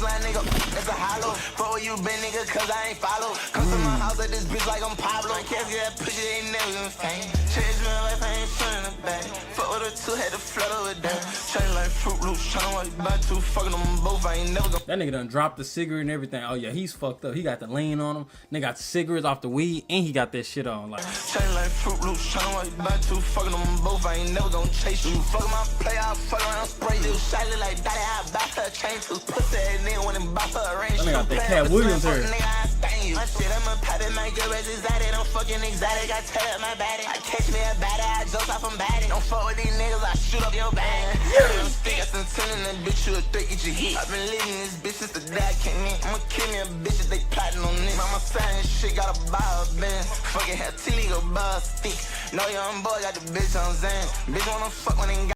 punchline, nigga, it's a hollow. Fuck where you been, nigga, cause I ain't follow. Come to my house at this bitch like I'm Pablo. I can't get that pussy, ain't never gonna fame. Change my life, I ain't feeling the bag. Fuck with her two, had to flood her with them. Chain like Fruit Loops, tryna walk by two, fucking them both, I ain't never gonna. That nigga done dropped the cigarette and everything. Oh yeah, he's fucked up. He got the lean on him. Nigga got the cigarettes off the weed, and he got that shit on. Like, chain like Fruit Loops, tryna walk by two, fucking them both, I ain't never gonna chase you. Fuck my play, I'll fuck around, spray you. Shot it like daddy, I buy her a chain too. Pussy ass nigga when it buy her a range. that nigga got that Cat Williams hair. My shit, I'm a pop it, my girl is exotic. I'm fucking exotic, I tell up my body. I catch me a baddie, I jump off from baddie. Don't fuck with these niggas, I shoot up your bag. I'm stick, I some ten in that bitch, you a threat, get your hit. I've been living this bitch since the day I came in. I'ma kill me a bitch if they plotting on this. Mama sign shit, gotta buy a Benz. Fucking have T-League, go buy a stick. No young boy got the bitch on Zen. Bitch wanna fuck when they got